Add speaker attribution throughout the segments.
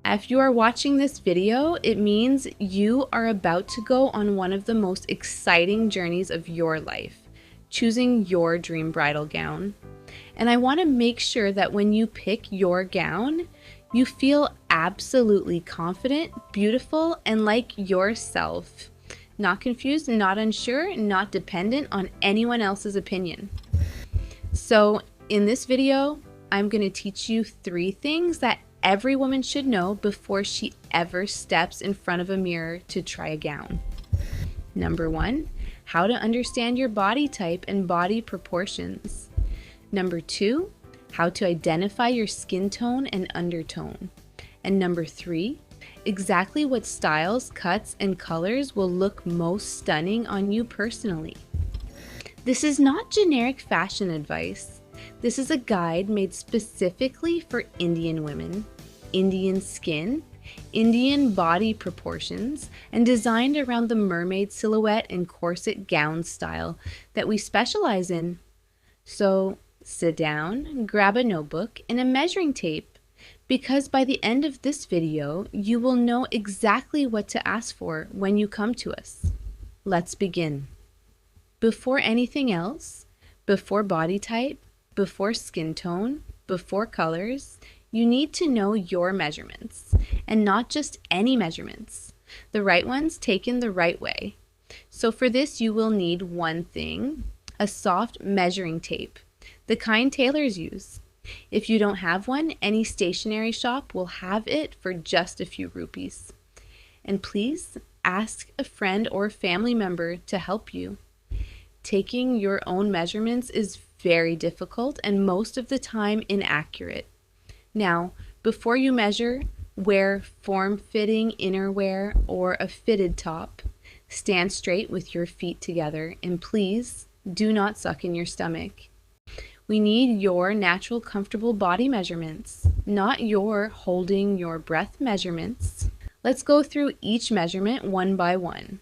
Speaker 1: If you are watching this video, it means you are about to go on one of the most exciting journeys of your life, choosing your dream bridal gown. And I want to make sure that when you pick your gown, you feel absolutely confident, beautiful, and like yourself. Not confused, not unsure, not dependent on anyone else's opinion. So in this video, I'm going to teach you 3 things that every woman should know before she ever steps in front of a mirror to try a gown. Number 1, how to understand your body type and body proportions. Number 2, how to identify your skin tone and undertone. And number 3, exactly what styles, cuts, and colors will look most stunning on you personally. This is not generic fashion advice. This is a guide made specifically for Indian women, Indian skin, Indian body proportions, and designed around the mermaid silhouette and corset gown style that we specialize in. So sit down, grab a notebook and a measuring tape, because by the end of this video, you will know exactly what to ask for when you come to us. Let's begin. Before anything else, before body type, before skin tone, before colors, you need to know your measurements, and not just any measurements, the right ones taken the right way. So for this, you will need one thing, a soft measuring tape, the kind tailors use. If you don't have one, any stationery shop will have it for just a few rupees. And please ask a friend or family member to help you. Taking your own measurements is very difficult and most of the time inaccurate. Now, before you measure, wear form-fitting innerwear or a fitted top. Stand straight with your feet together and please do not suck in your stomach. We need your natural, comfortable body measurements, not your holding your breath measurements. Let's go through each measurement one by one.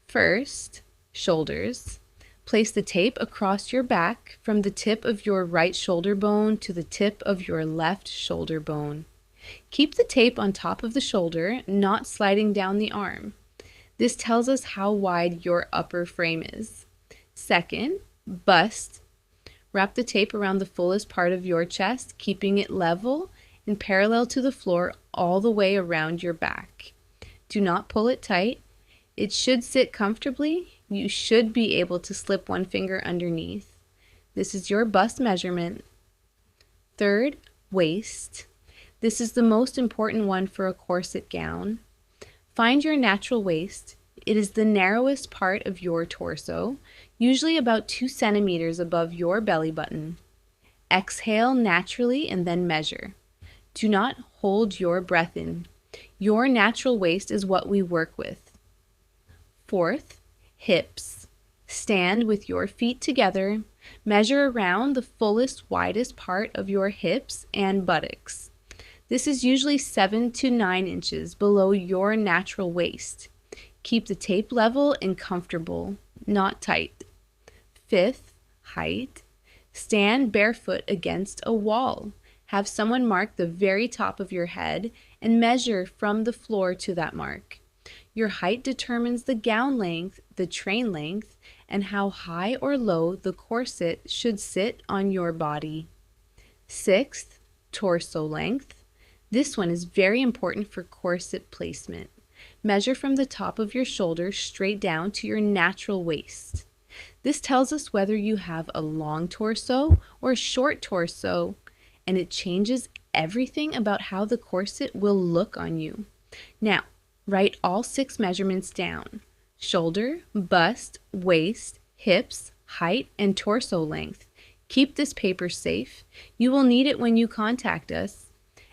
Speaker 1: First, shoulders. Place the tape across your back from the tip of your right shoulder bone to the tip of your left shoulder bone. Keep the tape on top of the shoulder, not sliding down the arm. This tells us how wide your upper frame is. Second, bust. Wrap the tape around the fullest part of your chest, keeping it level and parallel to the floor all the way around your back. Do not pull it tight. It should sit comfortably. You should be able to slip one finger underneath. This is your bust measurement. Third, waist. This is the most important one for a corset gown. Find your natural waist. It is the narrowest part of your torso, usually about 2 centimeters above your belly button. Exhale naturally and then measure. Do not hold your breath in. Your natural waist is what we work with. Fourth, hips. Stand with your feet together. Measure around the fullest, widest part of your hips and buttocks. This is usually 7 to 9 inches below your natural waist. Keep the tape level and comfortable, not tight. Fifth, height. Stand barefoot against a wall. Have someone mark the very top of your head and measure from the floor to that mark. Your height determines the gown length, the train length, and how high or low the corset should sit on your body. Sixth, torso length. This one is very important for corset placement. Measure from the top of your shoulder straight down to your natural waist. This tells us whether you have a long torso or a short torso, and it changes everything about how the corset will look on you. Now, write all 6 measurements down: shoulder, bust, waist, hips, height, and torso length. Keep this paper safe. You will need it when you contact us.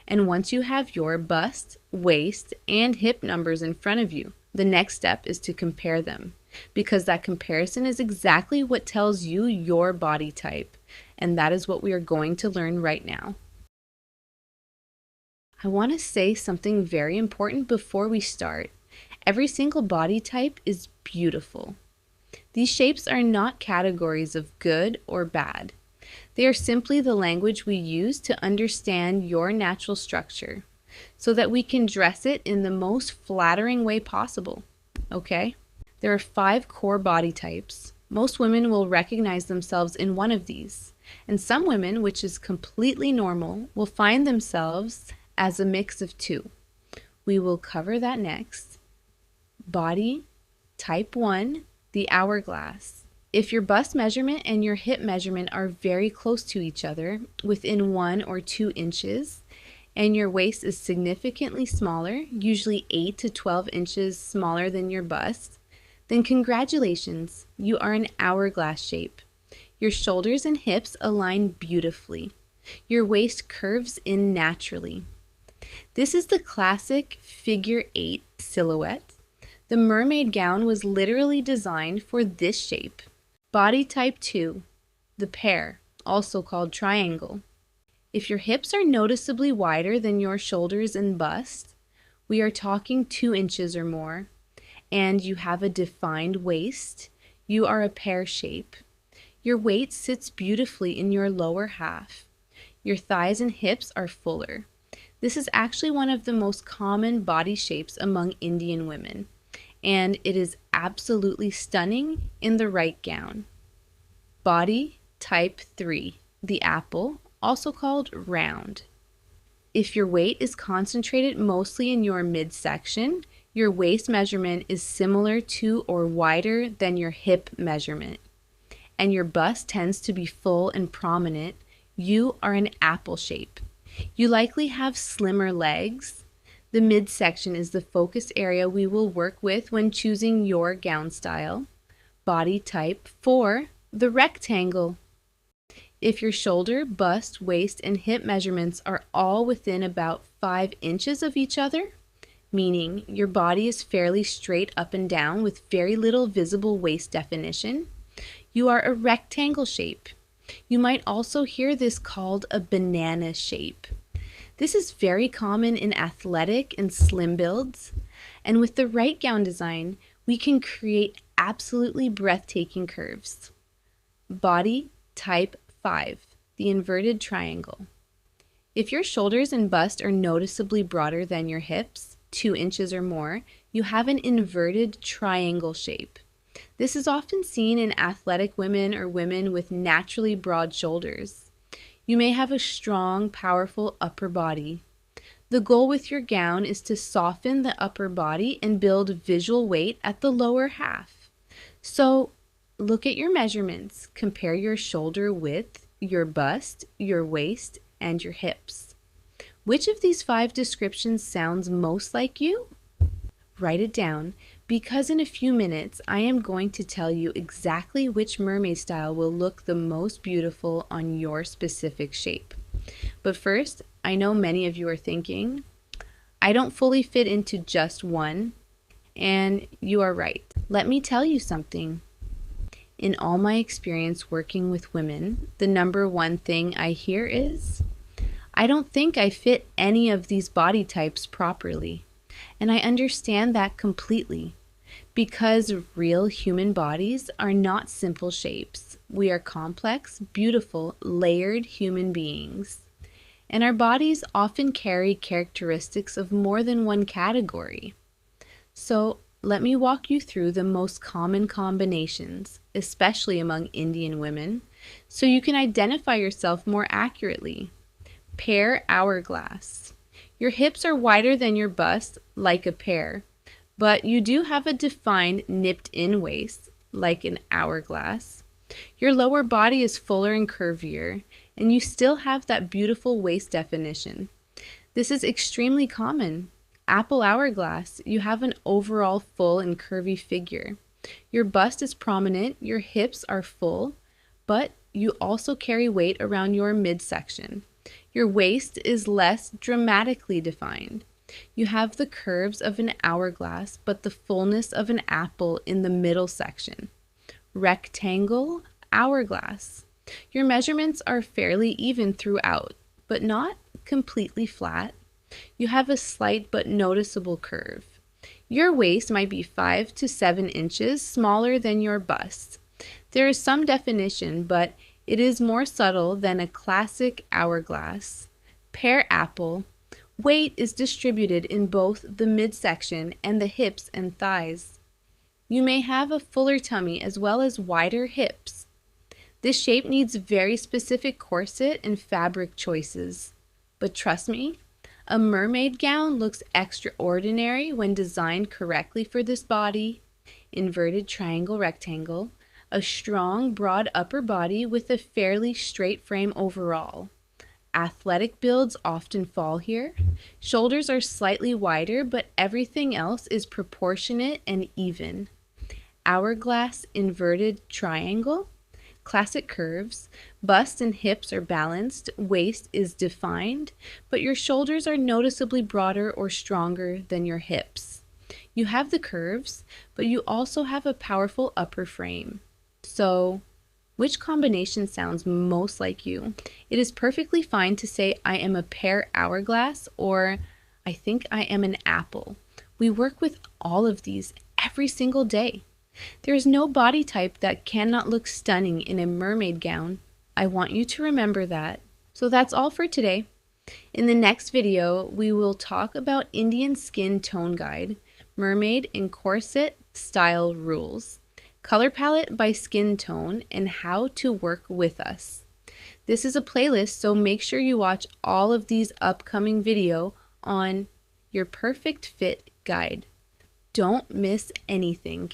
Speaker 1: And once you have your bust, waist, and hip numbers in front of you, the next step is to compare them, because that comparison is exactly what tells you your body type, and that is what we are going to learn right now. I want to say something very important before we start. Every single body type is beautiful. These shapes are not categories of good or bad. They are simply the language we use to understand your natural structure. so that we can dress it in the most flattering way possible, okay? There are 5 core body types. Most women will recognize themselves in one of these, and some women, which is completely normal, will find themselves as a mix of 2. We will cover that next. Body type 1, the hourglass. If your bust measurement and your hip measurement are very close to each other, within 1 or 2 inches, and your waist is significantly smaller, usually 8 to 12 inches smaller than your bust, then congratulations, you are an hourglass shape. Your shoulders and hips align beautifully. Your waist curves in naturally. This is the classic figure 8 silhouette. The mermaid gown was literally designed for this shape. Body type 2, the pear, also called triangle. If your hips are noticeably wider than your shoulders and bust, we are talking 2 inches or more, and you have a defined waist, you are a pear shape. Your weight sits beautifully in your lower half. Your thighs and hips are fuller. This is actually one of the most common body shapes among Indian women, and it is absolutely stunning in the right gown. Body type 3, the apple, also called round. If your weight is concentrated mostly in your midsection, your waist measurement is similar to or wider than your hip measurement, and your bust tends to be full and prominent, you are an apple shape. You likely have slimmer legs. The midsection is the focus area we will work with when choosing your gown style. Body type 4, the rectangle. If your shoulder, bust, waist, and hip measurements are all within about 5 inches of each other, meaning your body is fairly straight up and down with very little visible waist definition, you are a rectangle shape. You might also hear this called a banana shape. This is very common in athletic and slim builds, and with the right gown design, we can create absolutely breathtaking curves. Body type 5, the inverted triangle. If your shoulders and bust are noticeably broader than your hips, 2 inches or more, you have an inverted triangle shape. This is often seen in athletic women or women with naturally broad shoulders. You may have a strong, powerful upper body. The goal with your gown is to soften the upper body and build visual weight at the lower half. So, look at your measurements. Compare your shoulder width, your bust, your waist, and your hips. Which of these 5 descriptions sounds most like you? Write it down, because in a few minutes I am going to tell you exactly which mermaid style will look the most beautiful on your specific shape. But first, I know many of you are thinking, I don't fully fit into just one, and you are right. Let me tell you something. In all my experience working with women, the number one thing I hear is, I don't think I fit any of these body types properly. And I understand that completely, because real human bodies are not simple shapes. We are complex, beautiful, layered human beings. And our bodies often carry characteristics of more than one category. So let me walk you through the most common combinations, especially among Indian women, so you can identify yourself more accurately. Pear hourglass. Your hips are wider than your bust, like a pear, but you do have a defined nipped-in waist, like an hourglass. Your lower body is fuller and curvier, and you still have that beautiful waist definition. This is extremely common. Apple hourglass, you have an overall full and curvy figure. Your bust is prominent, your hips are full, but you also carry weight around your midsection. Your waist is less dramatically defined. You have the curves of an hourglass, but the fullness of an apple in the middle section. Rectangle, hourglass. Your measurements are fairly even throughout, but not completely flat. You have a slight but noticeable curve. Your waist might be 5 to 7 inches smaller than your bust. There is some definition, but it is more subtle than a classic hourglass. Pear apple. Weight is distributed in both the midsection and the hips and thighs. You may have a fuller tummy as well as wider hips. This shape needs very specific corset and fabric choices. But trust me, a mermaid gown looks extraordinary when designed correctly for this body. Inverted triangle rectangle, a strong broad upper body with a fairly straight frame overall. Athletic builds often fall here. Shoulders are slightly wider, but everything else is proportionate and even. Hourglass inverted triangle, classic curves, bust and hips are balanced, waist is defined, but your shoulders are noticeably broader or stronger than your hips. You have the curves, but you also have a powerful upper frame. So, which combination sounds most like you? It is perfectly fine to say I am a pear hourglass or I think I am an apple. We work with all of these every single day. There is no body type that cannot look stunning in a mermaid gown. I want you to remember that. So that's all for today. In the next video, we will talk about Indian skin tone guide, mermaid and corset style rules, color palette by skin tone, and how to work with us. This is a playlist, so make sure you watch all of these upcoming videos on your perfect fit guide. Don't miss anything.